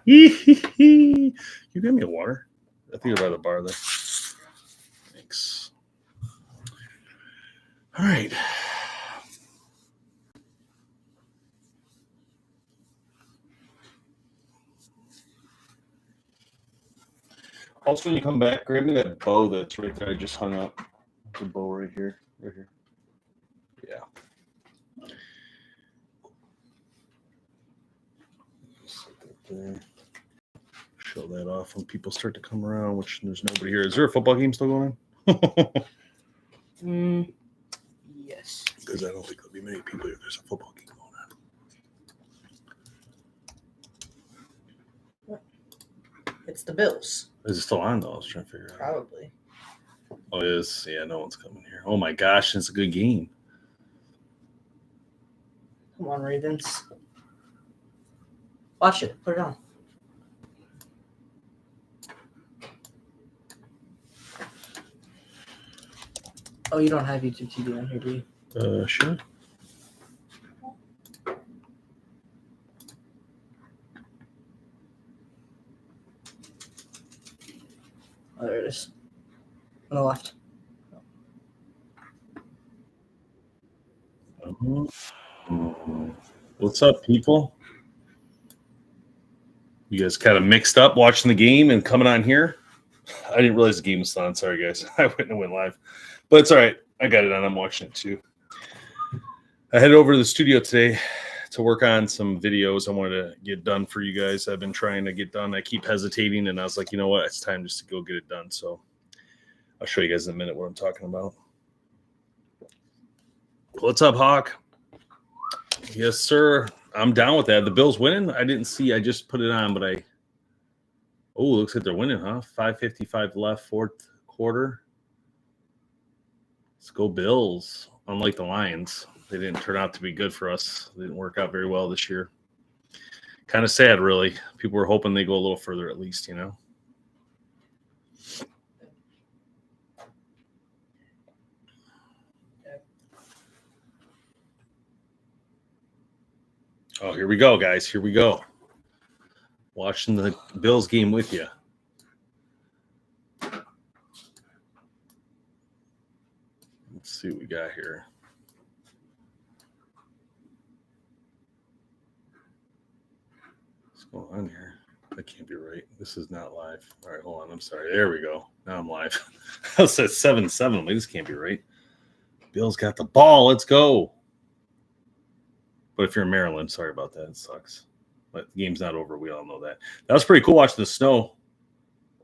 You give me a water? I think you're by the bar there. Thanks. All right. Also, when you come back, grab me that bow that's right there. I just hung up. The bow right here. Right here. Yeah. Set that there. Show that off when people start to come around, which there's nobody here. Is there a football game still going on? Yes. Because I don't think there'll be many people here. There's a football game going on. It's the Bills. Is it still on, though? I was trying to figure out. Probably. Oh, it is? Yeah, no one's coming here. Oh, my gosh, it's a good game. Come on, Ravens. Watch it. Put it on. Oh, you don't have YouTube TV on here, do you? Sure. Oh, there it is. On the left. What's up, people? You guys kind of mixed up watching the game and coming on here? I didn't realize the game was on. Sorry, guys. I went live. But it's all right. I got it on. I'm watching it, too. I headed over to the studio today to work on some videos I wanted to get done for you guys. I've been trying to get done. I keep hesitating, and I was like, you know what? It's time just to go get it done. So I'll show you guys in a minute what I'm talking about. What's up, Hawk? Yes, sir. I'm down with that. The Bills winning? I didn't see. I just put it on, but oh, looks like they're winning, huh? 5:55 left, fourth quarter. Let's go Bills. Unlike the Lions, they didn't turn out to be good for us. They didn't work out very well this year. Kind of sad, really. People were hoping they go a little further at least, you know. Oh, here we go, guys. Here we go. Watching the Bills game with you. Let's see what we got here. What's going on here? That can't be right. This is not live. All right, hold on. I'm sorry. There we go. Now I'm live. I said 7-7. This can't be right. Bills got the ball. Let's go. But if you're in Maryland, sorry about that. It sucks. But the game's not over. We all know that. That was pretty cool watching the snow.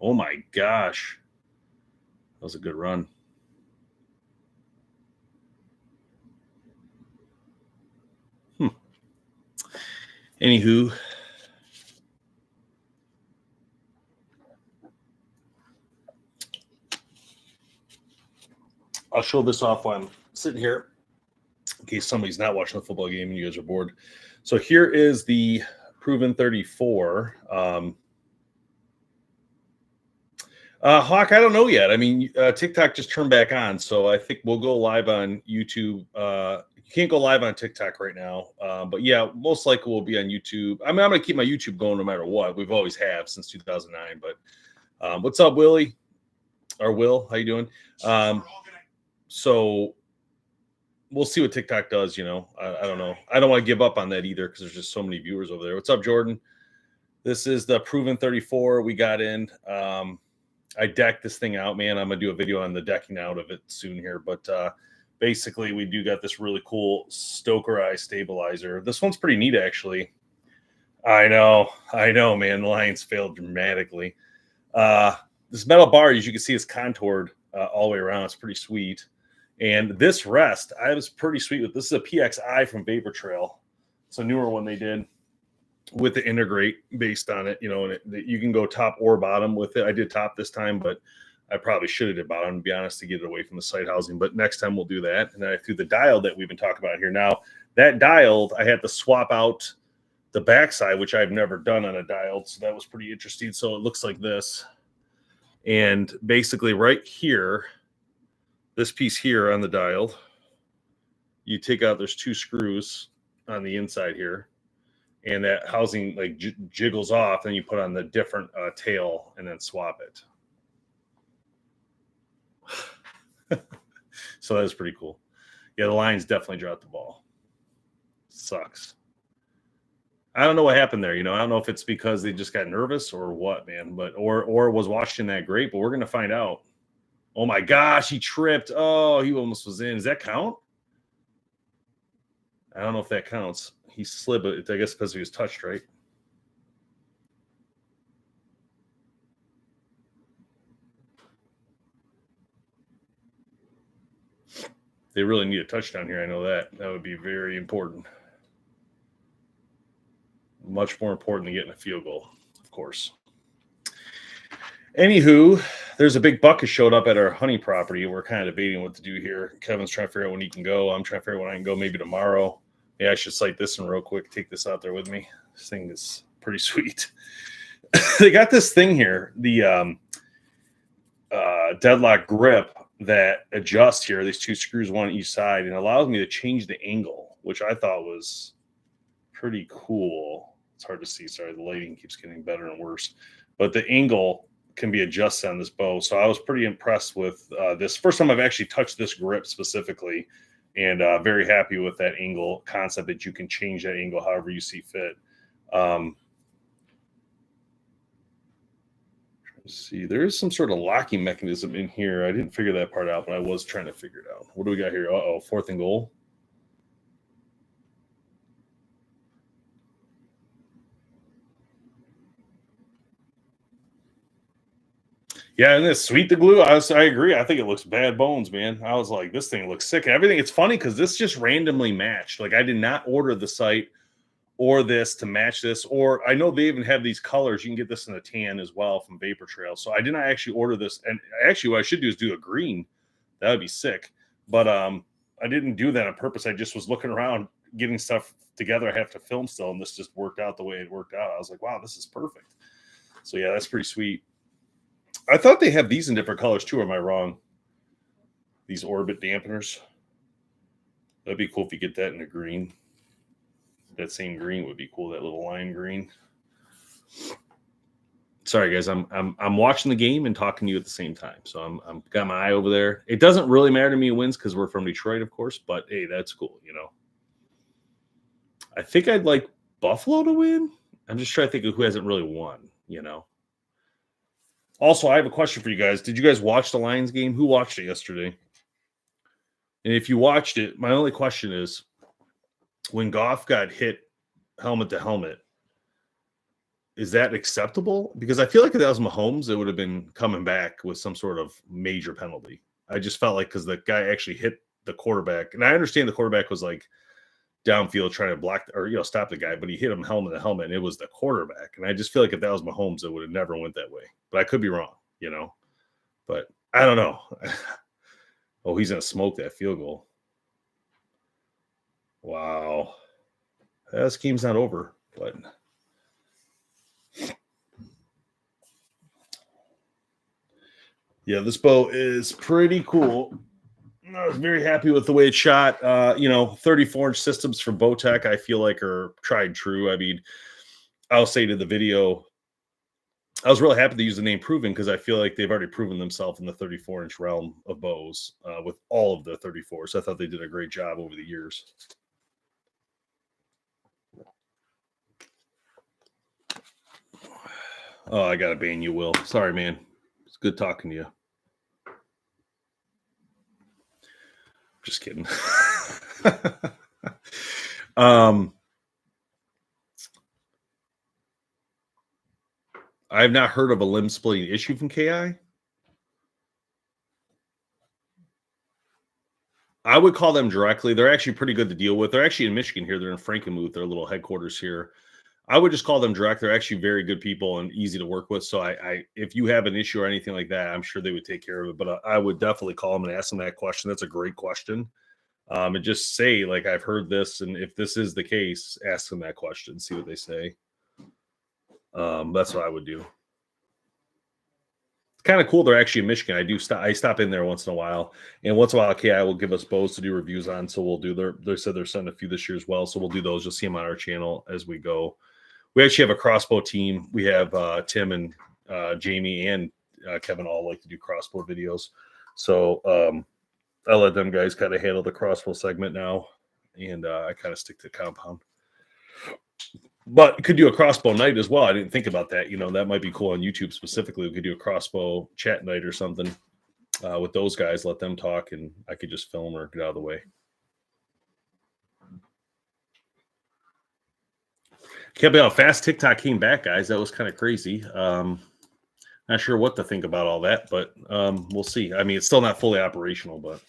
Oh, my gosh. That was a good run. Anywho. I'll show this off while I'm sitting here in case somebody's not watching the football game and you guys are bored. So here is the Proven 34. Hawk, I don't know yet. I mean, TikTok just turned back on, so I think we'll go live on YouTube. You can't go live on TikTok right now, but yeah, most likely we'll be on YouTube. I mean, I'm going to keep my YouTube going no matter what. We've always have since 2009. But what's up, Willie? Or Will? How you doing? So we'll see what TikTok does. You know, I don't know. I don't want to give up on that either because there's just so many viewers over there. What's up, Jordan? This is the Proven 34 we got in. I decked this thing out, man. I'm going to do a video on the decking out of it soon here. But basically, we do got this really cool Stoker Eye stabilizer. This one's pretty neat, actually. I know, man. The Lions failed dramatically. This metal bar, as you can see, is contoured all the way around. It's pretty sweet. And this rest, I was pretty sweet with. This is a PXI from Vapor Trail. It's a newer one they did with the integrate based on it, you know, and you can go top or bottom with it. I did top this time, but I probably should have did bottom, to be honest, to get it away from the side housing. But next time we'll do that. And then I threw the dial that we've been talking about here. Now, that dialed, I had to swap out the backside, which I've never done on a dialed. So that was pretty interesting. So it looks like this. And basically right here, this piece here on the dialed, you take out, there's two screws on the inside here. and that housing like jiggles off, then you put on the different tail and then swap it. So that was pretty cool. Yeah, the Lions definitely dropped the ball. Sucks. I don't know what happened there. I don't know if it's because they just got nervous or what, man. But or was Washington that great? But we're gonna find out. Oh my gosh, he tripped. Oh, he almost was in. Does that count? I don't know if that counts. He slid, but I guess because he was touched, right? They really need a touchdown here. I know that. That would be very important. Much more important than getting a field goal, of course. Anywho, there's a big bucket showed up at our honey property. We're kind of debating what to do here. Kevin's trying to figure out when he can go. I'm trying to figure out when I can go, maybe tomorrow. Yeah, I should cite this one real quick. Take this out there with me. This thing is pretty sweet. They got this thing here, the deadlock grip that adjusts here. These two screws, one on each side, and allows me to change the angle, which I thought was pretty cool. It's hard to see. Sorry, the lighting keeps getting better and worse. But the angle can be adjusted on this bow. So I was pretty impressed with this. First time I've actually touched this grip specifically, and very happy with that angle concept that you can change that angle however you see fit. Let's see, there is some sort of locking mechanism in here. I didn't figure that part out, but I was trying to figure it out. What do we got here? Uh-oh, 4th and goal. Yeah, and it's sweet, the glue. I agree. I think it looks bad bones, man. I was like, this thing looks sick. Everything. It's funny because this just randomly matched. Like I did not order the site or this to match this. Or I know they even have these colors. You can get this in a tan as well from Vapor Trail. So I did not actually order this. And actually what I should do is do a green. That would be sick. But I didn't do that on purpose. I just was looking around getting stuff together. I have to film still, and this just worked out the way it worked out. I was like, wow, this is perfect. So yeah, that's pretty sweet. I thought they have these in different colors too. Or am I wrong? These orbit dampeners. That'd be cool if you get that in a green. That same green would be cool. That little lime green. Sorry guys, I'm watching the game and talking to you at the same time. So I'm got my eye over there. It doesn't really matter to me who wins because we're from Detroit, of course. But hey, that's cool. I think I'd like Buffalo to win. I'm just trying to think of who hasn't really won. Also, I have a question for you guys. Did you guys watch the Lions game? Who watched it yesterday? And if you watched it, my only question is, when Goff got hit helmet to helmet, is that acceptable? Because I feel like if that was Mahomes, it would have been coming back with some sort of major penalty. I just felt like because the guy actually hit the quarterback, and I understand the quarterback was like downfield trying to block or stop the guy, but he hit him helmet to helmet, and it was the quarterback. And I just feel like if that was Mahomes, it would have never went that way. But I could be wrong, But I don't know. Oh, he's gonna smoke that field goal. Wow. This game's not over, but yeah, this bow is pretty cool. I was very happy with the way it shot. 34-inch systems from Bowtech, I feel like are tried and true. I mean, I'll say to the video, I was really happy to use the name Proven because I feel like they've already proven themselves in the 34-inch realm of bows with all of the 34s. I thought they did a great job over the years. Oh, I got to ban you, Will. Sorry, man. It's good talking to you. Just kidding. I've not heard of a limb splitting issue from KI. I would call them directly. They're actually pretty good to deal with. They're actually in Michigan here. They're in Frankenmuth, their little headquarters here. I would just call them direct. They're actually very good people and easy to work with. So if you have an issue or anything like that, I'm sure they would take care of it. But I would definitely call them and ask them that question. That's a great question. And just say, like, I've heard this, and if this is the case, ask them that question, see what they say. That's what I would do. kind of cool. They're actually in Michigan. I stop in there once in a while, and once in a while, KI will give us bows to do reviews on. So we'll do they said they're sending a few this year as well. So we'll do those. You'll see them on our channel as we go. We actually have a crossbow team. We have Tim and Jamie and Kevin all like to do crossbow videos. So I'll let them guys kind of handle the crossbow segment now, and I kind of stick to compound. But could do a crossbow night as well. I didn't think about that. That might be cool on YouTube specifically. We could do a crossbow chat night or something with those guys. Let them talk, and I could just film or get out of the way. Can't believe how fast TikTok came back, guys. That was kind of crazy. Not sure what to think about all that, but we'll see. I mean, it's still not fully operational, but.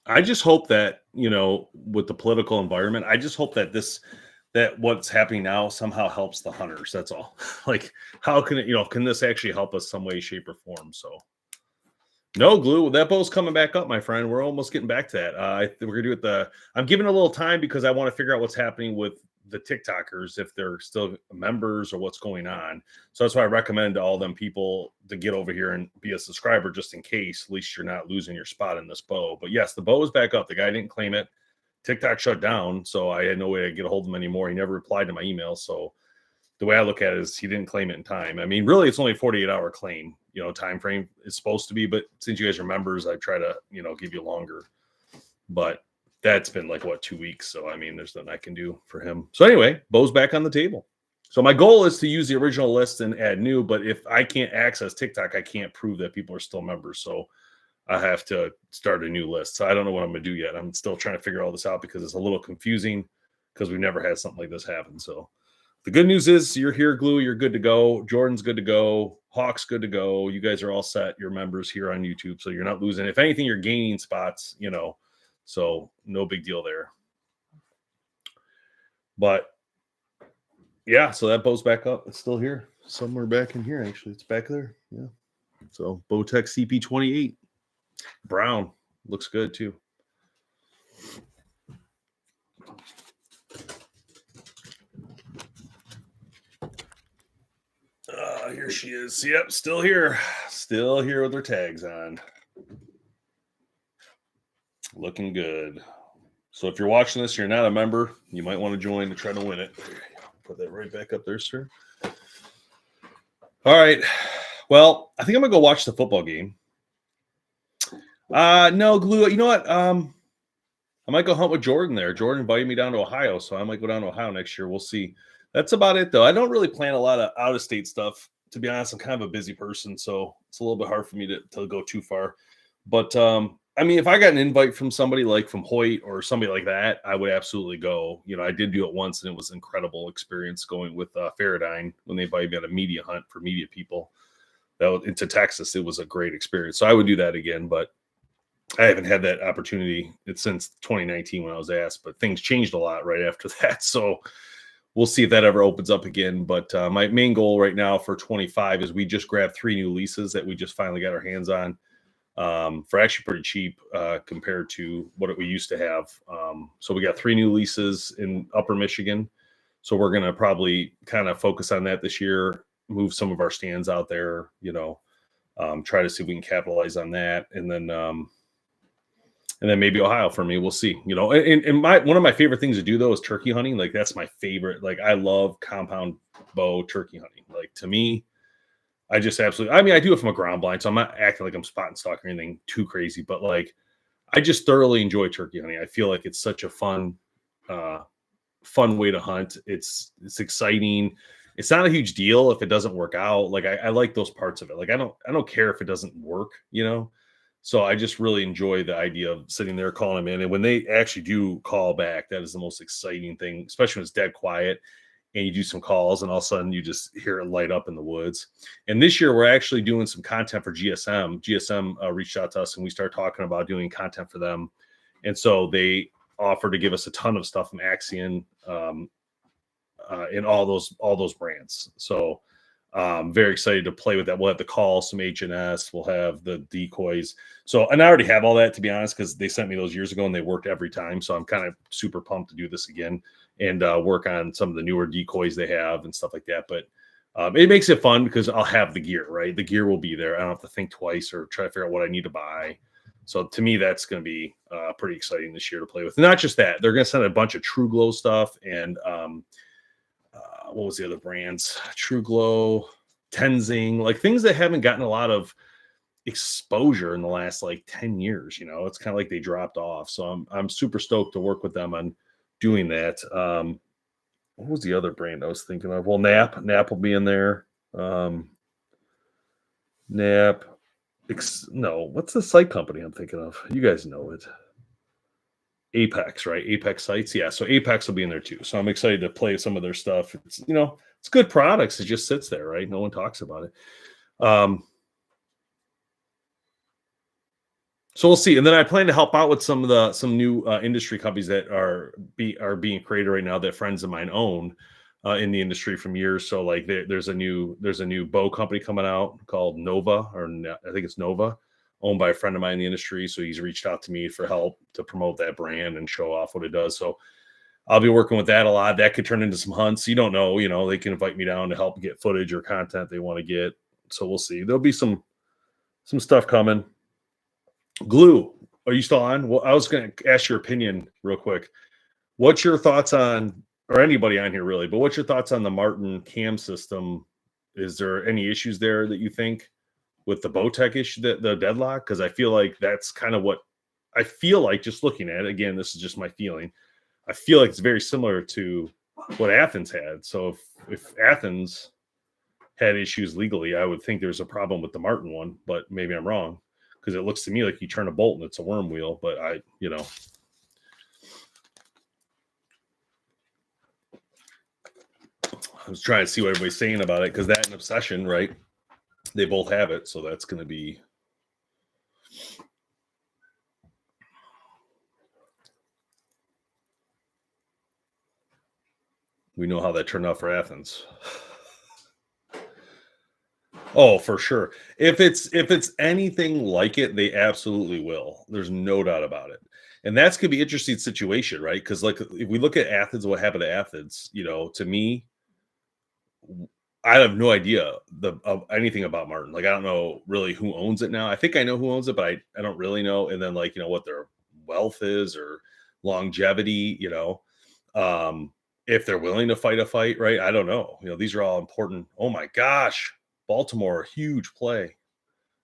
I just hope that, with the political environment, I just hope that that what's happening now somehow helps the hunters. That's all. Like, how can it, can this actually help us some way, shape, or form? So, no, Glue, that bow's coming back up, my friend. We're almost getting back to that. We're going to do it I'm giving a little time because I want to figure out what's happening with the TikTokers, if they're still members or what's going on. So that's why I recommend to all them people to get over here and be a subscriber just in case. At least you're not losing your spot in this bow. But yes, the bow is back up. The guy didn't claim it. TikTok shut down, so I had no way to get a hold of him anymore. He never replied to my email. So the way I look at it is he didn't claim it in time. I mean, really, it's only a 48-hour claim, time frame is supposed to be. But since you guys are members, I try to, give you longer. But that's been 2 weeks. So, I mean, there's nothing I can do for him. So anyway, bow's back on the table. So my goal is to use the original list and add new. But if I can't access TikTok, I can't prove that people are still members. So I have to start a new list. So I don't know what I'm going to do yet. I'm still trying to figure all this out because it's a little confusing because we've never had something like this happen. So the good news is you're here, Glue. You're good to go. Jordan's good to go. Hawk's good to go. You guys are all set. You're members here on YouTube. So you're not losing. If anything, you're gaining spots, So no big deal there. But yeah, so that bow's back up. It's still here. Somewhere back in here, actually. It's back there. Yeah. So Bowtech CP28. Brown. Looks good too. Here she is. Yep, still here. Still here with her tags on. Looking good. So if you're watching this, you're not a member, you might want to join to try to win it. Put that right back up there, sir. All right. Well, I think I'm going to go watch the football game. No, Glue. You know what? I might go hunt with Jordan there. Jordan invited me down to Ohio, so I might go down to Ohio next year. We'll see. That's about it, though. I don't really plan a lot of out-of-state stuff. To be honest, I'm kind of a busy person, so it's a little bit hard for me to go too far. But, I mean, if I got an invite from somebody like from Hoyt or somebody like that, I would absolutely go. I did do it once, and it was an incredible experience going with Faradine when they invited me on a media hunt for media people. That was into Texas. It was a great experience. So I would do that again, but I haven't had that opportunity since 2019 when I was asked, but things changed a lot right after that. So we'll see if that ever opens up again. But my main goal right now for 25 is we just grabbed 3 new leases that we just finally got our hands on for actually pretty cheap compared to what we used to have. So we got 3 new leases in Upper Michigan. So we're going to probably kind of focus on that this year, move some of our stands out there, try to see if we can capitalize on that. And then maybe Ohio for me. We'll see. And one of my favorite things to do though is turkey hunting. Like that's my favorite. Like I love compound bow turkey hunting. Like to me, I just absolutely. I mean, I do it from a ground blind, so I'm not acting like I'm spot and stalk or anything too crazy. But like, I just thoroughly enjoy turkey hunting. I feel like it's such a fun way to hunt. It's exciting. It's not a huge deal if it doesn't work out. Like I like those parts of it. Like I don't care if it doesn't work. So I just really enjoy the idea of sitting there calling them in. And when they actually do call back, that is the most exciting thing, especially when it's dead quiet and you do some calls and all of a sudden you just hear it light up in the woods. And this year we're actually doing some content for GSM. GSM reached out to us and we started talking about doing content for them. And so they offered to give us a ton of stuff from Axion, in all those brands. So very excited to play with that. We'll have the call, some H&S, we'll have the decoys. So, and I already have all that, to be honest, because they sent me those years ago and they worked every time. So I'm kind of super pumped to do this again and work on some of the newer decoys they have and stuff like that. But it makes it fun because I'll have the gear, right? The gear will be there. I don't have to think twice or try to figure out what I need to buy. So to me, that's going to be pretty exciting this year to play with. And not just that, they're going to send a bunch of True Glow stuff and what was the other brands? True Glow, Tenzing, like things that haven't gotten a lot of exposure in the last like 10 years. You know, it's kind of like they dropped off. So I'm super stoked to work with them on doing that. What was the other brand I was thinking of? Well, Nap will be in there. Nap. No, what's the site company I'm thinking of? You guys know it. Apex, right? Apex sites. Yeah. So Apex will be in there too. So I'm excited to play some of their stuff. It's, you know, it's good products. It just sits there, right? No one talks about it. So we'll see. And then I plan to help out with some new industry companies that are being created right now that friends of mine own in the industry from years. So like there's a new bow company coming out called Nova, I think it's Nova, owned by a friend of mine in the industry. So he's reached out to me for help to promote that brand and show off what it does. So I'll be working with that a lot. That could turn into some hunts. You don't know, you know, they can invite me down to help get footage or content they want to get. So we'll see. There'll be some stuff coming. Glue, are you still on? Well, I was going to ask your opinion real quick. What's your thoughts on, or anybody on here really, but what's your thoughts on the Martin cam system? Is there any issues there that you think with the Bowtech issue, the deadlock? Because I feel like that's kind of what I feel like just looking at it. Again, this is just my feeling. I feel like it's very similar to what Athens had. So if Athens had issues legally, I would think there's a problem with the Martin one, but maybe I'm wrong. Because it looks to me like you turn a bolt and it's a worm wheel, but I was trying to see what everybody's saying about it because that and Obsession, right? They both have it, so that's going to be. We know how that turned out for Athens. Oh, for sure. If it's anything like it, they absolutely will. There's no doubt about it. And that's gonna be an interesting situation, right? Because like if we look at Athens, what happened to Athens, you know, to me, I have no idea of anything about Martin. Like I don't know really who owns it now. I think I know who owns it, but I don't really know. And then like, you know, what their wealth is or longevity, you know. If they're willing to fight a fight, right? I don't know. You know, these are all important. Oh my gosh. Baltimore, huge play.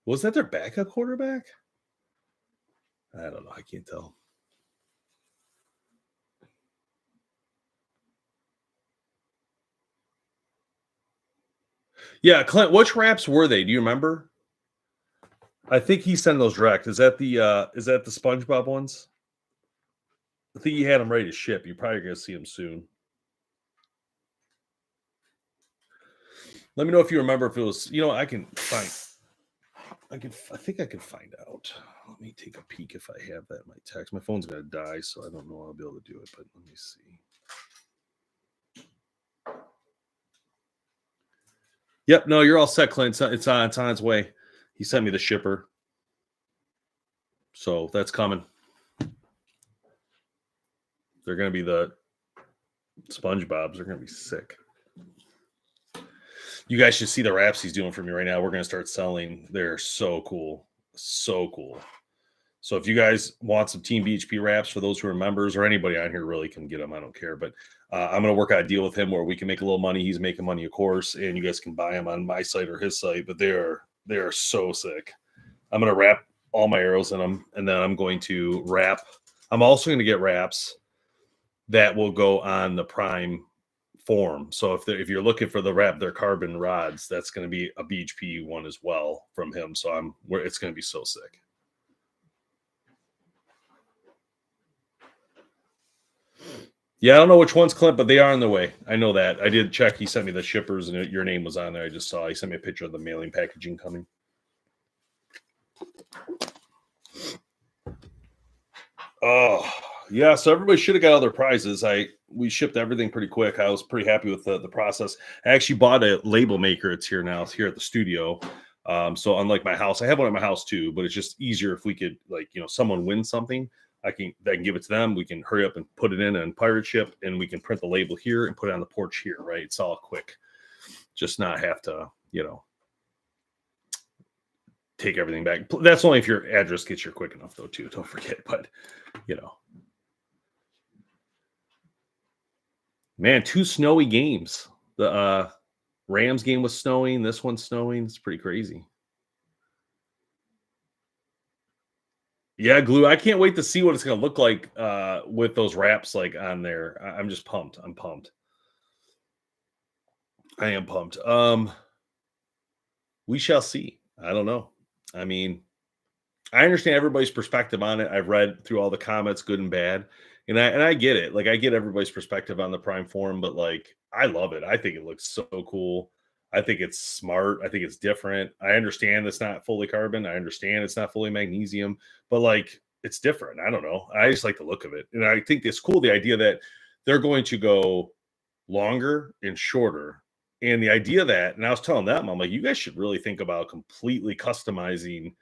Was that their backup quarterback? I don't know. I can't tell. Yeah, Clint, which wraps were they? Do you remember? I think he sent those direct. Is that the SpongeBob ones? I think he had them ready to ship. You're probably gonna see them soon. Let me know if you remember if it was, you know, I think I can find out. Let me take a peek if I have that in my text. My phone's gonna die, so I don't know I'll be able to do it, but let me see. Yep, no, you're all set, Clint. It's on its way. He sent me the shipper. So that's coming. They're gonna be the SpongeBobs. They're gonna be sick. You guys should see the wraps he's doing for me right now. We're gonna start selling. They're so cool. So cool. So if you guys want some Team BHP wraps for those who are members or anybody on here really can get them, I don't care. But I'm going to work out a deal with him where we can make a little money. He's making money, of course, and you guys can buy them on my site or his site. But they are so sick. I'm going to wrap all my arrows in them, and then I'm going to wrap. I'm also going to get wraps that will go on the Prime form. So if you're looking for the wrap, their carbon rods, that's going to be a BHP one as well from him. So it's going to be so sick. Yeah, I don't know which one's Clint, but they are on the way. I know that. I did check. He sent me the shippers, and your name was on there. I just saw. He sent me a picture of the mailing packaging coming. Oh, yeah. So everybody should have got other prizes. I we shipped everything pretty quick. I was pretty happy with the process. I actually bought a label maker. It's here now. It's here at the studio. So unlike my house, I have one at my house too, but it's just easier if we could, like, someone wins something, I can give it to them. We can hurry up and put it in and pirate ship, and we can print the label here and put it on the porch here, right? It's all quick. Just not have to, take everything back. That's only if your address gets here quick enough, though, too. Don't forget. But, man, 2 snowy games. The Rams game was snowing. This one's snowing. It's pretty crazy. Yeah, Glue. I can't wait to see what it's going to look like with those wraps like on there. I'm just pumped. I'm pumped. I am pumped. We shall see. I don't know. I mean, I understand everybody's perspective on it. I've read through all the comments, good and bad, and I get it. Like, I get everybody's perspective on the Prime Forum, but like, I love it. I think it looks so cool. I think it's smart. I think it's different. I understand it's not fully carbon. I understand it's not fully magnesium, but like, it's different. I don't know. I just like the look of it, and I think it's cool. The idea that they're going to go longer and shorter. And the idea that, and I was telling them, I'm like, you guys should really think about completely customizing,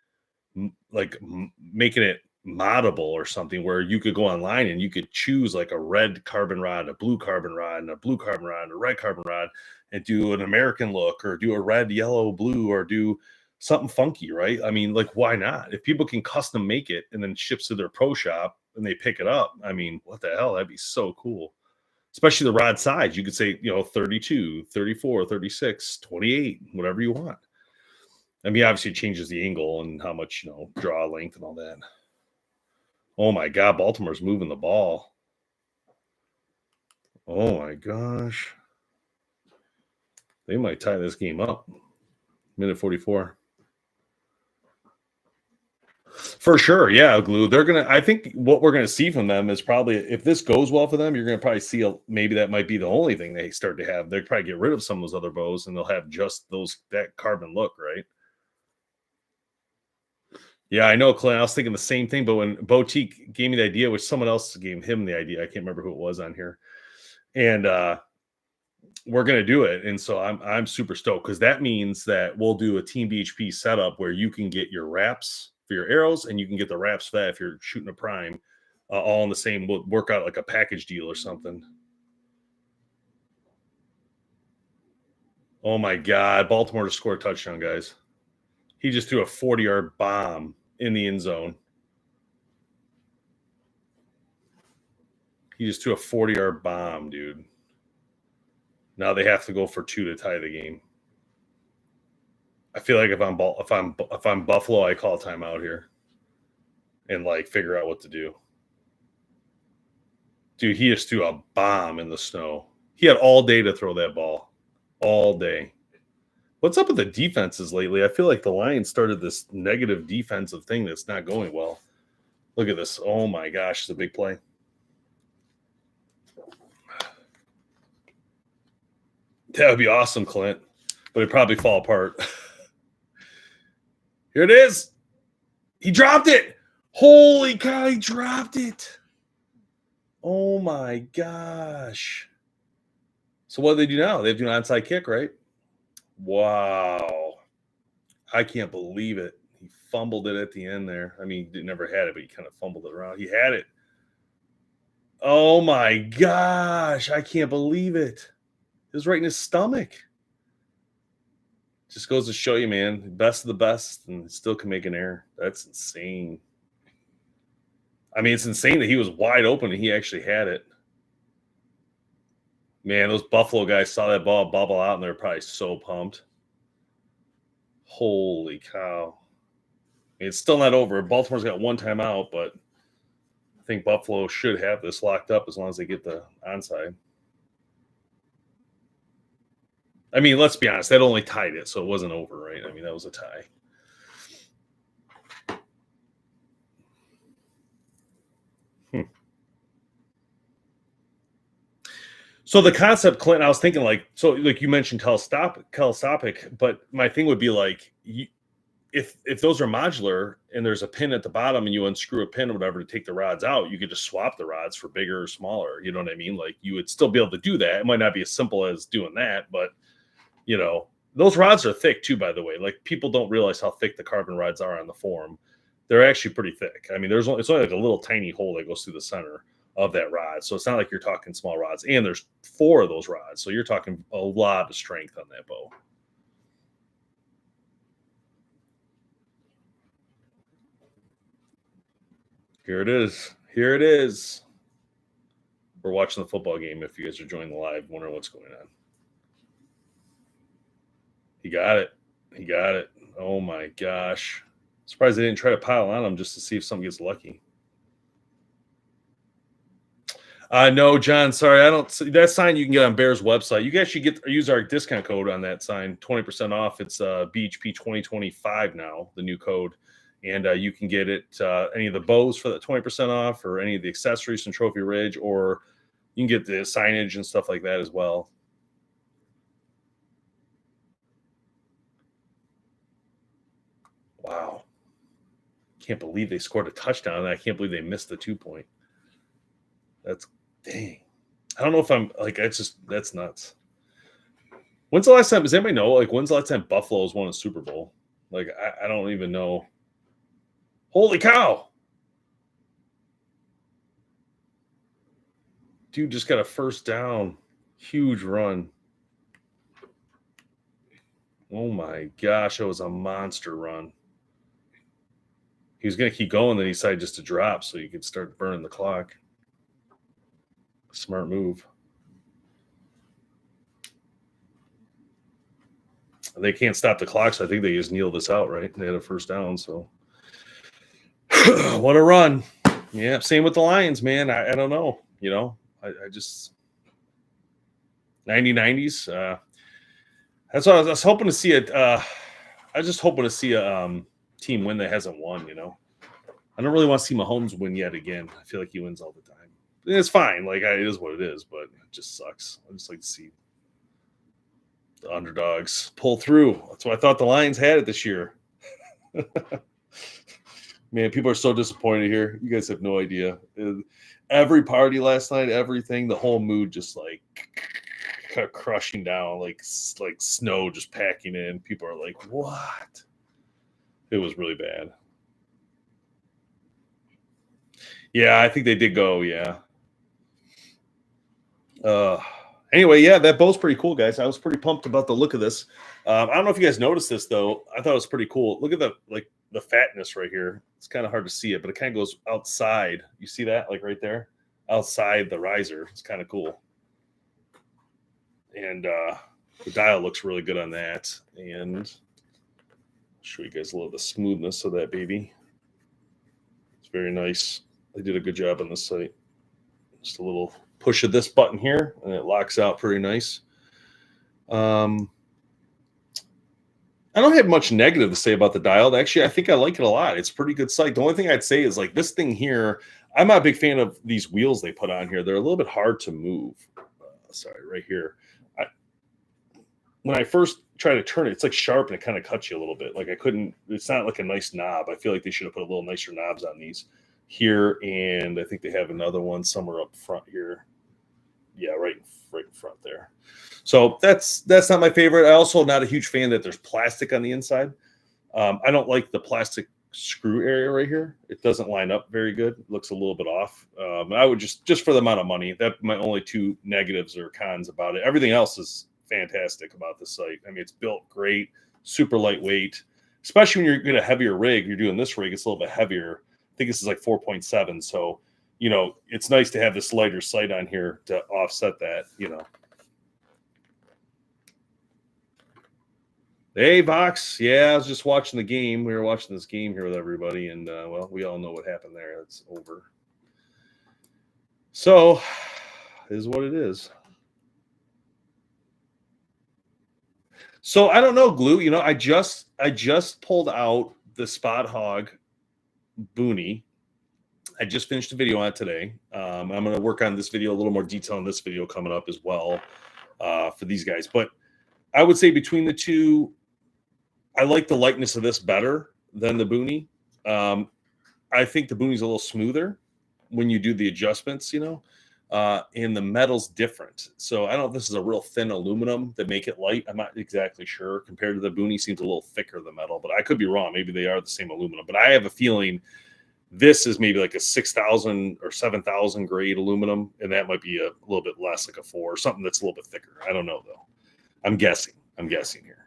making it moddable or something where you could go online and you could choose like a red carbon rod, a blue carbon rod, and a blue carbon rod, and a red carbon rod, and do an American look, or do a red, yellow, blue, or do something funky, right? I mean, like, why not? If people can custom make it and then ships to their pro shop and they pick it up, I mean, what the hell? That'd be so cool. Especially the rod size. You could say, 32, 34, 36, 28, whatever you want. I mean, obviously it changes the angle and how much, draw length and all that. Oh my God, Baltimore's moving the ball. Oh my gosh. They might tie this game up. Minute 44. For sure, yeah, Glue. I think what we're gonna see from them is probably, if this goes well for them, you're gonna probably see maybe that might be the only thing they start to have. They'll probably get rid of some of those other bows, and they'll have just that carbon look, right? Yeah, I know, Clint. I was thinking the same thing, but when Boutique gave me the idea, which someone else gave him the idea, I can't remember who it was on here, and we're gonna do it, and so I'm super stoked, because that means that we'll do a Team BHP setup where you can get your wraps for your arrows, and you can get the wraps for that if you're shooting a prime, all in the same. We'll work out like a package deal or something. Oh my God, Baltimore just scored a touchdown, guys. He just threw a 40-yard bomb in the end zone. He just threw a 40-yard bomb, dude. Now they have to go for 2 to tie the game. I feel like if I'm Buffalo, I call timeout here and like figure out what to do. Dude, he just threw a bomb in the snow. He had all day to throw that ball. All day. What's up with the defenses lately? I feel like the Lions started this negative defensive thing that's not going well. Look at this. Oh my gosh, it's a big play. That would be awesome, Clint, but it'd probably fall apart. Here it is. He dropped it. Holy cow, he dropped it. Oh my gosh. So what do they do now? They do an onside kick, right? Wow. I can't believe it. He fumbled it at the end there. I mean, he never had it, but he kind of fumbled it around. He had it. Oh my gosh. I can't believe it. It was right in his stomach. Just goes to show you, man, best of the best, and still can make an error. That's insane. I mean, it's insane that he was wide open and he actually had it. Man, those Buffalo guys saw that ball bubble out, and they're probably so pumped. Holy cow. I mean, it's still not over. Baltimore's got one timeout, but I think Buffalo should have this locked up as long as they get the onside. I mean, let's be honest, that only tied it, so it wasn't over, right? I mean, that was a tie. So the concept, Clinton, I was thinking like you mentioned telescopic, but my thing would be like, if those are modular and there's a pin at the bottom and you unscrew a pin or whatever to take the rods out, you could just swap the rods for bigger or smaller. You know what I mean? Like you would still be able to do that. It might not be as simple as doing that, but you know, those rods are thick too, by the way. Like people don't realize how thick the carbon rods are on the form. They're actually pretty thick. I mean, it's only like a little tiny hole that goes through the center of that rod. So it's not like you're talking small rods. And there's 4 of those rods. So you're talking a lot of strength on that bow. Here it is. Here it is. We're watching the football game. If you guys are joining the live, wondering what's going on. He got it. He got it. Oh my gosh. Surprised they didn't try to pile on him just to see if something gets lucky. No, John, sorry. I don't see that sign you can get on Bear's website. You guys should use our discount code on that sign, 20% off. It's BHP 2025 now, the new code. And you can get it any of the bows for that 20% off, or any of the accessories from Trophy Ridge, or you can get the signage and stuff like that as well. Wow. Can't believe they scored a touchdown, and I can't believe they missed the 2-point. That's dang. I don't know if I'm like, that's nuts. When's the last time, does anybody know, like, when's the last time Buffalo's won a Super Bowl? Like, I don't even know. Holy cow. Dude just got a first down. Huge run. Oh my gosh, that was a monster run. He was going to keep going, then he decided just to drop so you could start burning the clock. Smart move. They can't stop the clock, so I think they just kneel this out, right? They had a first down, so. What a run. Yeah, same with the Lions, man. I don't know. You know, I just 90s. That's what I was hoping to see it. I was just hoping to see a team win that hasn't won, you know. I don't really want to see Mahomes win yet again. I feel like he wins all the time. It's fine. Like, it is what it is, but it just sucks. I just like to see the underdogs pull through. That's why I thought the Lions had it this year. Man, people are so disappointed here. You guys have no idea. Every party last night, everything, the whole mood just like crushing down, like snow just packing in. People are like, what? It was really bad. Yeah, I think they did go, yeah. Anyway, yeah, that bow's pretty cool, guys. I was pretty pumped about the look of this. I don't know if you guys noticed this, though. I thought it was pretty cool. Look at the fatness right here. It's kind of hard to see it, but it kind of goes outside. You see that, like right there? Outside the riser. It's kind of cool. And the dial looks really good on that. And I'll show you guys a little of the smoothness of that baby. It's very nice. They did a good job on this site. Just a little push of this button here, and it locks out pretty nice. I don't have much negative to say about the dial. Actually, I think I like it a lot. It's a pretty good sight. The only thing I'd say is like this thing here, I'm not a big fan of these wheels they put on here. They're a little bit hard to move. Sorry, right here. When I first try to turn it, it's like sharp and it kind of cuts you a little bit. Like it's not like a nice knob. I feel like they should have put a little nicer knobs on these here. And I think they have another one somewhere up front here. Yeah, right in front there. So that's not my favorite. I also not a huge fan that there's plastic on the inside. I don't like the plastic screw area right here. It doesn't line up very good. It looks a little bit off. I would just for the amount of money, that's my only 2 negatives or cons about it. Everything else is fantastic about this site. I mean, it's built great, super lightweight, especially when you're in a heavier rig. You're doing this rig, it's a little bit heavier. I think this is like 4.7. So, you know, it's nice to have this lighter sight on here to offset that, you know. Hey, Vox. Yeah, I was just watching the game. We were watching this game here with everybody, and, well, we all know what happened there. It's over. So, it is what it is. So, I don't know, Glue. You know, I just pulled out the Spot Hog Boonie. I just finished a video on it today. I'm going to work on this video, a little more detail on this video coming up as well for these guys. But I would say between the two, I like the lightness of this better than the Boonie. I think the Boonie's a little smoother when you do the adjustments, and the metal's different. So I don't know if this is a real thin aluminum that make it light. I'm not exactly sure. Compared to the Boonie, seems a little thicker, the metal, but I could be wrong. Maybe they are the same aluminum, but I have a feeling this is maybe like a 6,000 or 7,000 grade aluminum, and that might be a little bit less, like a 4 or something that's a little bit thicker. I don't know, though. I'm guessing here.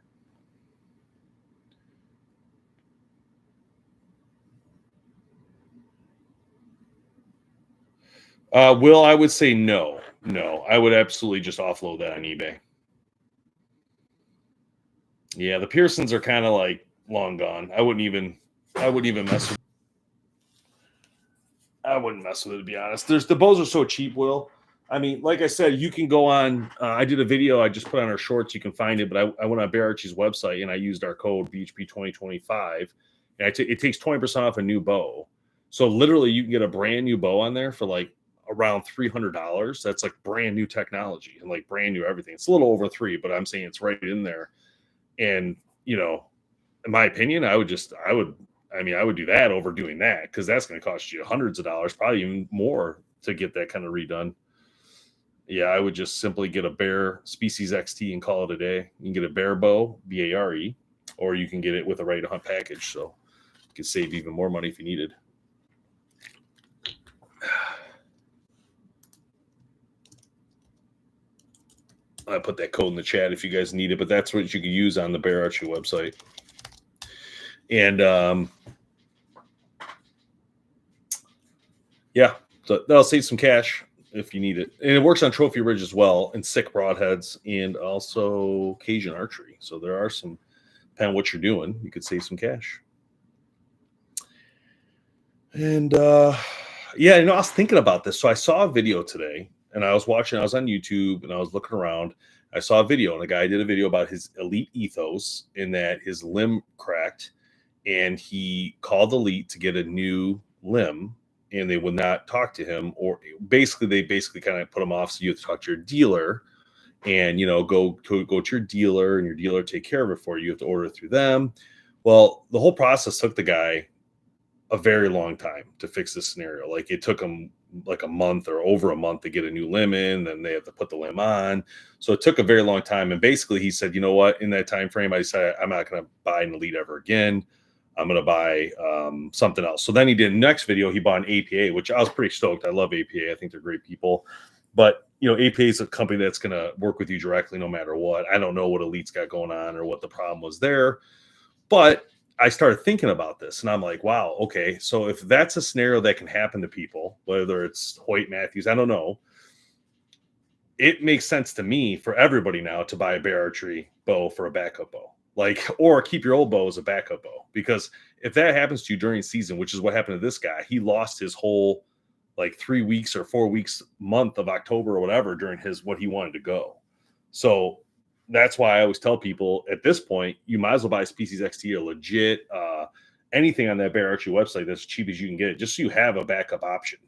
Will, I would say no. I would absolutely just offload that on eBay. Yeah, the Pearsons are kind of like long gone. I wouldn't even mess with. I wouldn't mess with it, to be honest. The bows are so cheap, Will. I mean, like I said, you can go on. I did a video I just put on our shorts. You can find it, but I went on Bear Archie's website and I used our code BHP2025, and it takes 20% off a new bow. So literally, you can get a brand new bow on there for like around $300. That's like brand new technology and like brand new everything. It's a little over 3, but I'm saying it's right in there. And in my opinion, I would do that over doing that, because that's going to cost you hundreds of dollars, probably even more, to get that kind of redone. Yeah, I would just simply get a Bear Species XT and call it a day. You can get a Bear bow, BARE, or you can get it with a Ready to Hunt package. So you can save even more money if you needed. I put that code in the chat if you guys need it, but that's what you can use on the Bear Archery website. And yeah, so that'll save some cash if you need it. And it works on Trophy Ridge as well, and sick broadheads, and also Cajun archery. So there are some, depending on what you're doing, you could save some cash. And yeah, I was thinking about this. So I saw a video today, and I was on YouTube, and I was looking around. I saw a video, and a guy did a video about his Elite Ethos, in that his limb cracked, and he called Elite to get a new limb, and they would not talk to him, or they kind of put him off. So you have to talk to your dealer, and go to your dealer, and your dealer take care of it for you. You have to order it through them. Well, the whole process took the guy a very long time to fix this scenario. Like, it took him like a month or over a month to get a new limb in, then they have to put the limb on. So it took a very long time. And basically he said, you know what, in that time frame, I decided I'm not going to buy an Elite ever again. I'm going to buy something else. So then he did the next video. He bought an APA, which I was pretty stoked. I love APA. I think they're great people. But, APA is a company that's going to work with you directly no matter what. I don't know what Elite's got going on or what the problem was there. But I started thinking about this, and I'm like, wow, okay. So if that's a scenario that can happen to people, whether it's Hoyt, Matthews, I don't know, it makes sense to me for everybody now to buy a Bear Archery bow for a backup bow. Or keep your old bow as a backup bow. Because if that happens to you during season, which is what happened to this guy, he lost his whole 3 weeks or 4 weeks, month of October or whatever during what he wanted to go. So that's why I always tell people, at this point, you might as well buy a Species XT or legit anything on that Bear Archery website that's cheap as you can get it, just so you have a backup option,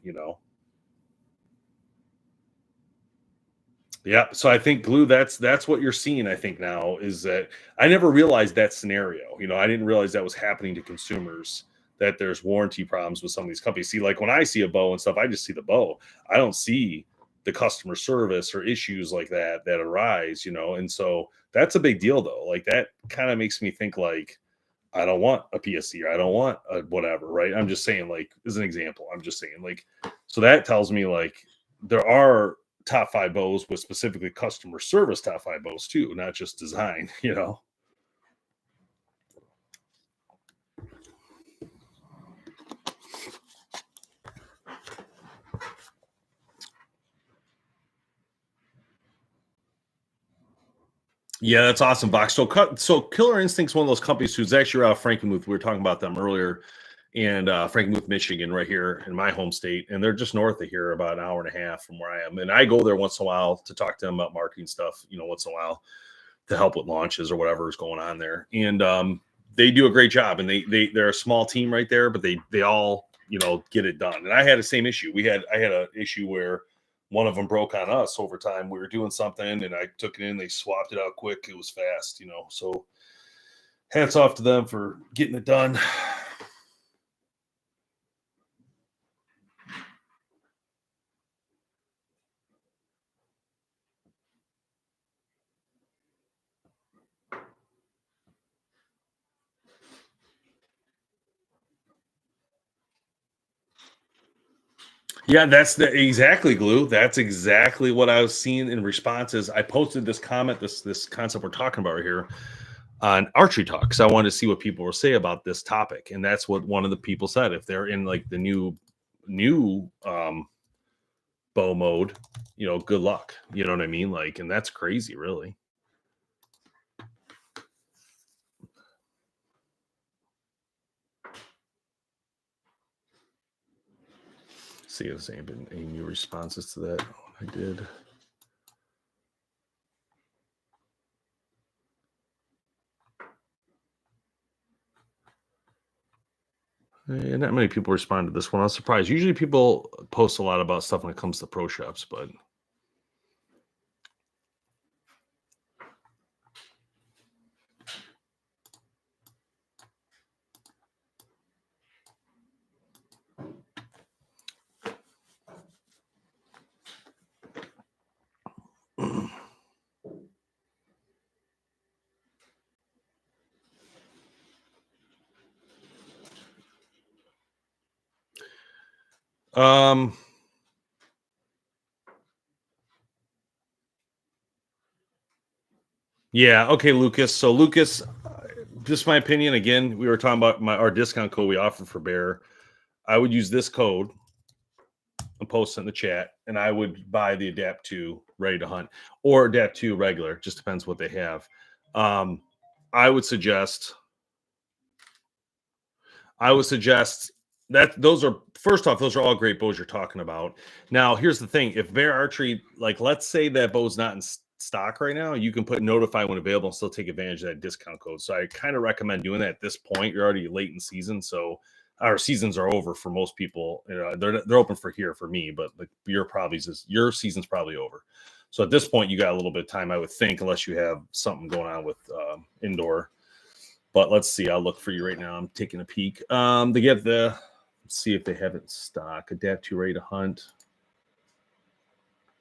Yeah, so I think, Glue, that's what you're seeing, I think, now, is that I never realized that scenario. I didn't realize that was happening to consumers, that there's warranty problems with some of these companies. See, like when I see a bow and stuff, I just see the bow. I don't see the customer service or issues like that arise, and so that's a big deal, though. Like, that kind of makes me think, like, I don't want a PSC, or I don't want a whatever, right? I'm just saying, like, as an example, I'm just saying, like, so that tells me, like, there are top 5 bows with specifically customer service top 5 bows too, not just design, Yeah, that's awesome, Box. So Killer Instinct's one of those companies who's actually out of Frankenmuth. We were talking about them earlier, and Frankenmuth, Michigan, right here in my home state, and they're just north of here, about an hour and a half from where I am. And I go there once in a while to talk to them about marketing stuff, once in a while, to help with launches or whatever is going on there. And they do a great job, and they're a small team right there, but they all get it done. And I had the same issue. I had an issue where one of them broke on us over time. We were doing something, and I took it in. They swapped it out quick. It was fast, So hats off to them for getting it done. Yeah, that's the exactly glue. That's exactly what I was seeing in responses. I posted this comment, this concept we're talking about right here on Archery Talk, because I wanted to see what people will say about this topic, and that's what one of the people said. If they're in like the new bow mode, good luck. You know what I mean? Like, and that's crazy, really. See if there's any new responses to that. I did. And not many people respond to this one. I was surprised. Usually people post a lot about stuff when it comes to pro shops, but yeah, okay, Lucas. So Lucas, just my opinion. Again, we were talking about our discount code we offer for Bear. I would use this code and post it in the chat, and I would buy the Adapt 2 Ready to Hunt or Adapt 2 regular. Just depends what they have. I would suggest that those are, first off, those are all great bows you're talking about. Now, here's the thing: if Bear Archery, like, let's say that bow's not in stock right now, you can put notify when available and still take advantage of that discount code. So I kind of recommend doing that at this point. You're already late in season, so our seasons are over for most people. They're open for here for me, but like your season's probably over. So at this point, you got a little bit of time, I would think, unless you have something going on with indoor. But let's see. I'll look for you right now. I'm taking a peek. They get let's see if they have it in stock. Adapt 2 Ready to Hunt.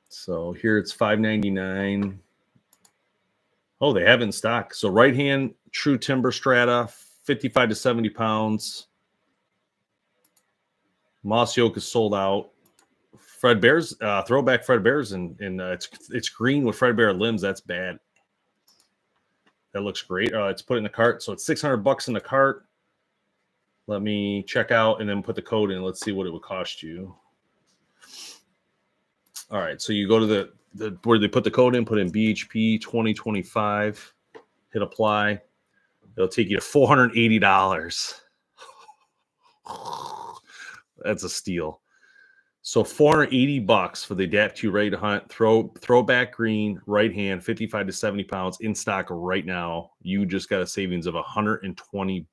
So here it's $5.99. Oh, they have it in stock. So right hand true timber strata, 55 to 70 pounds. Moss yoke is sold out. Fred Bear's throwback Fred Bear's, and it's green with Fred Bear limbs. That's bad. That looks great. It's put in the cart. So it's $600 in the cart. Let me check out and then put the code in. Let's see what it would cost you. All right. So you go to the where they put the code in, put in BHP 2025, hit apply. It'll take you to $480. That's a steal. So $480 for the Adapt 2 Ready to Hunt, throwback green, right hand, 55 to 70 pounds, in stock right now. You just got a savings of $120.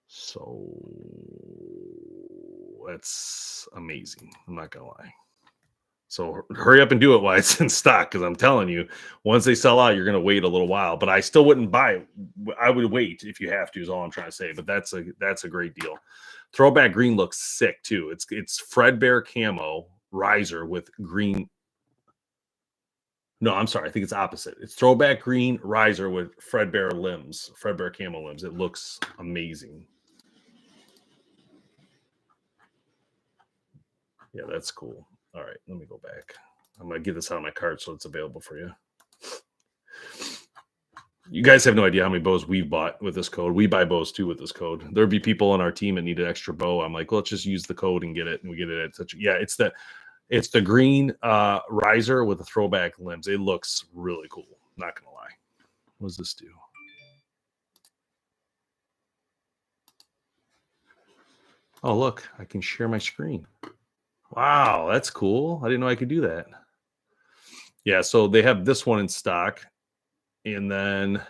So that's amazing. I'm not gonna lie. So hurry up and do it while it's in stock, because I'm telling you, once they sell out, you're gonna wait a little while. But I still wouldn't buy it. I would wait if you have to, is all I'm trying to say. But that's a great deal. Throwback green looks sick too. It's Fred Bear camo riser with green. No, I'm sorry. I think it's opposite. It's throwback green riser with Fred Bear limbs, Fred Bear camo limbs. It looks amazing. Yeah, that's cool. All right, let me go back. I'm going to get this out of my cart so it's available for you. You guys have no idea how many bows we've bought with this code. We buy bows too with this code. There'd be people on our team that need an extra bow. I'm like, well, let's just use the code and get it. And we get it at such. Yeah, it's the green riser with the throwback limbs. It looks really cool. Not going to lie. What does this do? Oh, look, I can share my screen. Wow, that's cool. I didn't know I could do that. Yeah, so they have this one in stock. And then,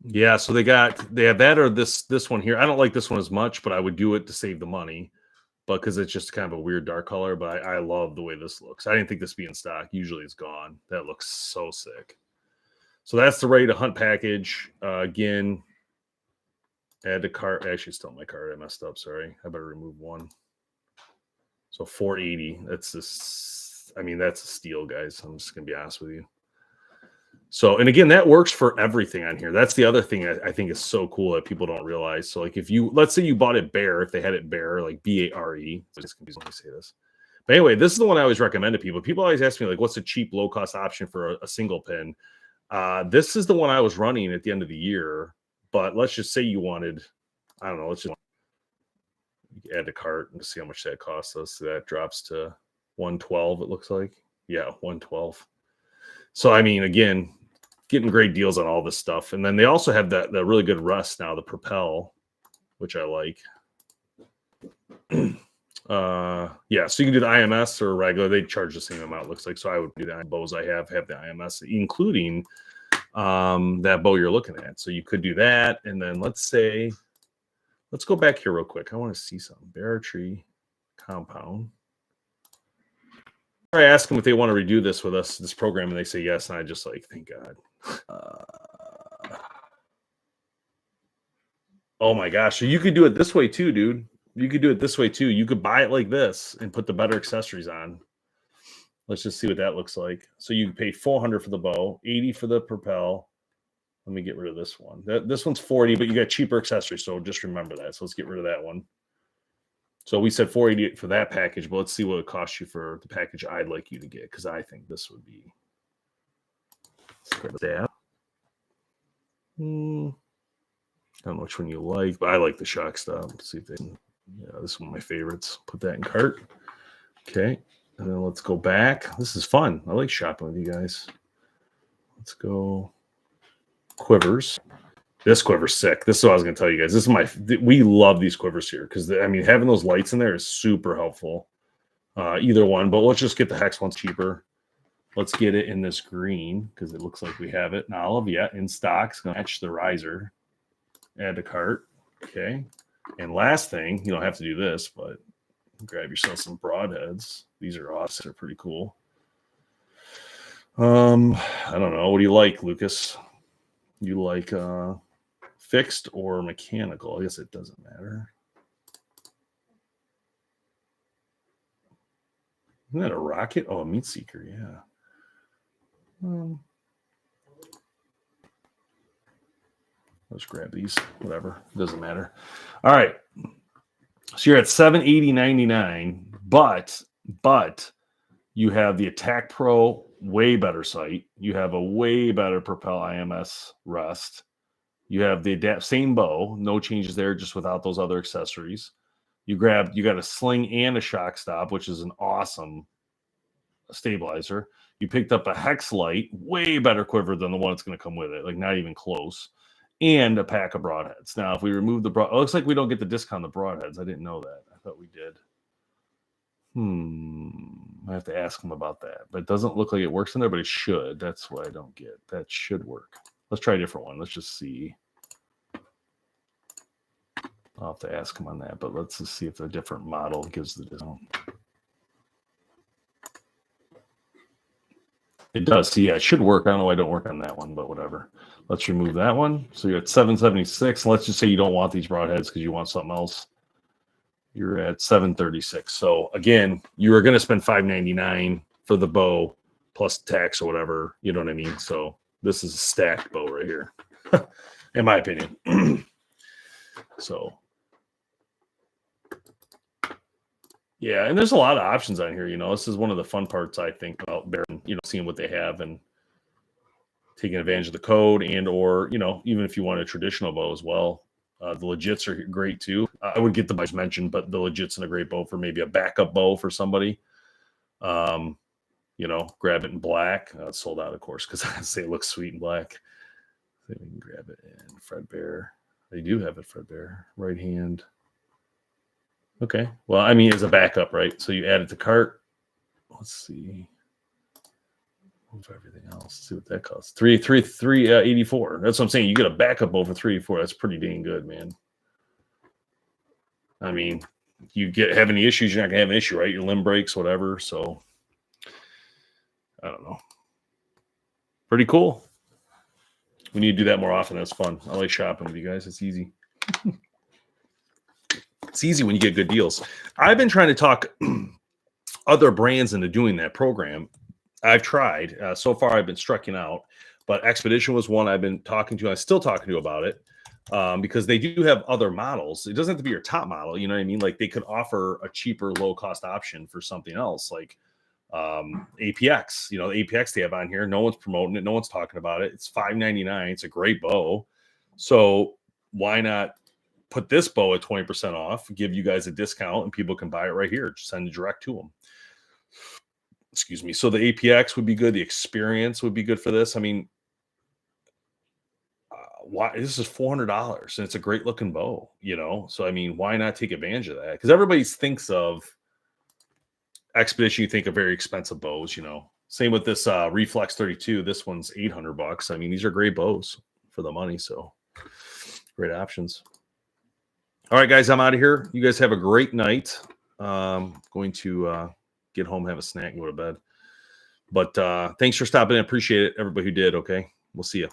yeah, so they have that or this one here. I don't like this one as much, but I would do it to save the money. But because it's just kind of a weird dark color, but I love the way this looks. I didn't think this would be in stock. Usually it's gone. That looks so sick. So that's the Ready to Hunt package. Again, add to cart. Actually, still my cart. I messed up. Sorry. I better remove one. So 480. That's this. I mean, that's a steal, guys. I'm just gonna be honest with you. So, and again, that works for everything on here. That's the other thing I think is so cool that people don't realize. So, like, if you, let's say you bought it bare, if they had it bare, like BARE, it's confusing when I say this. But anyway, this is the one I always recommend to people. People always ask me, like, what's a cheap, low cost option for a single pin? This is the one I was running at the end of the year. But let's just say you wanted, I don't know, let's just add to cart and see how much that costs us. So that drops to 112, it looks like. Yeah, 112. So, I mean, again, getting great deals on all this stuff. And then they also have that really good rust now, the Propel, which I like. Yeah, so you can do the IMS or regular. They charge the same amount, it looks like. So I would do the bows I have the IMS, including that bow you're looking at. So you could do that. And then let's go back here real quick. I want to see something. Bear Tree Compound. I ask them if they want to redo this with us, this program, and they say yes. And I just like, thank God. Oh my gosh. So you could do it this way too, dude. You could do it this way too. You could buy it like this and put the better accessories on. Let's just see what that looks like. So you pay $400 for the bow, $80 for the Propel. Let me get rid of this one. This one's $40, but you got cheaper accessories. So just remember that. So let's get rid of that one. So we said $488 for that package, but let's see what it costs you for the package I'd like you to get, because I think this would be that. I don't know which one you like, but I like the shock stop. Let's see if they can, yeah, this is one of my favorites. Put that in cart. Okay. And then let's go back. This is fun. I like shopping with you guys. Let's go quivers. This quiver's sick. This is what I was going to tell you guys. This is we love these quivers here because, I mean, having those lights in there is super helpful. Either one, but let's just get the hex one's cheaper. Let's get it in this green because it looks like we have it in olive. Yeah, in stock. It's going to match the riser. Add to cart. Okay. And last thing, you don't have to do this, but grab yourself some broadheads. These are awesome. They're pretty cool. I don't know. What do you like, Lucas? You like fixed or mechanical? I guess it doesn't matter. Isn't that a rocket? Oh, a meat seeker, yeah. Let's grab these. Whatever. It doesn't matter. All right. So you're at $780.99, but you have the Attack Pro, way better sight. You have a way better Propel IMS rust. You have the same bow, no changes there, just without those other accessories. You got a sling and a shock stop, which is an awesome stabilizer. You picked up a hex light, way better quiver than the one that's going to come with it, like not even close. And a pack of broadheads. Now, if we remove the it looks like we don't get the discount on the broadheads. I didn't know that. I thought we did. I have to ask them about that. But it doesn't look like it works in there, but it should. That's what I don't get. That should work. Let's try a different one. Let's just see. I'll have to ask them on that, but let's just see if a different model gives the discount. It does. See, yeah, it should work. I don't know why I don't work on that one, but whatever. Let's remove that one. So you're at $776. Let's just say you don't want these broadheads because you want something else. You're at $736. So again, you are going to spend $599 for the bow plus tax or whatever. You know what I mean? So this is a stacked bow right here, in my opinion. So yeah, and there's a lot of options on here. You know, this is one of the fun parts I think about seeing what they have and taking advantage of the code, and or even if you want a traditional bow as well. The legits are great too. I would get the bows mentioned, but the legits in a great bow for maybe a backup bow for somebody. Grab it in black. It's sold out, of course, because I say it looks sweet in black. I think we can grab it in Fredbear. They do have it Fredbear. Right hand. Okay. Well, I mean, it's a backup, right? So you add it to cart. Let's see. Move everything else. Let's see what that costs. $384. That's what I'm saying. You get a backup bow for $384. That's pretty dang good, man. I mean, you have any issues, you're not gonna have an issue, right? Your limb breaks, whatever. So I don't know. Pretty cool. We need to do that more often. That's fun. I like shopping with you guys. It's easy. It's easy when you get good deals. I've been trying to talk other brands into doing that program. I've tried. So far, I've been striking out. But Expedition was one I've been talking to. I'm still talking to about it because they do have other models. It doesn't have to be your top model. You know what I mean? Like they could offer a cheaper, low-cost option for something else, like APX. You know, the APX they have on here. No one's promoting it. No one's talking about it. It's $5.99. It's a great bow. So why not put this bow at 20% off, give you guys a discount, and people can buy it right here. Just send it direct to them. Excuse me. So the APX would be good. The Experience would be good for this. I mean, why this is $400 and it's a great looking bow, you know? So, I mean, why not take advantage of that? Because everybody thinks of Expedition, you think of very expensive bows, you know? Same with this Reflex 32. This one's $800. I mean, these are great bows for the money. So great options. All right, guys, I'm out of here. You guys have a great night. Going to get home, have a snack, and go to bed. But thanks for stopping in. Appreciate it, everybody who did. Okay, we'll see you.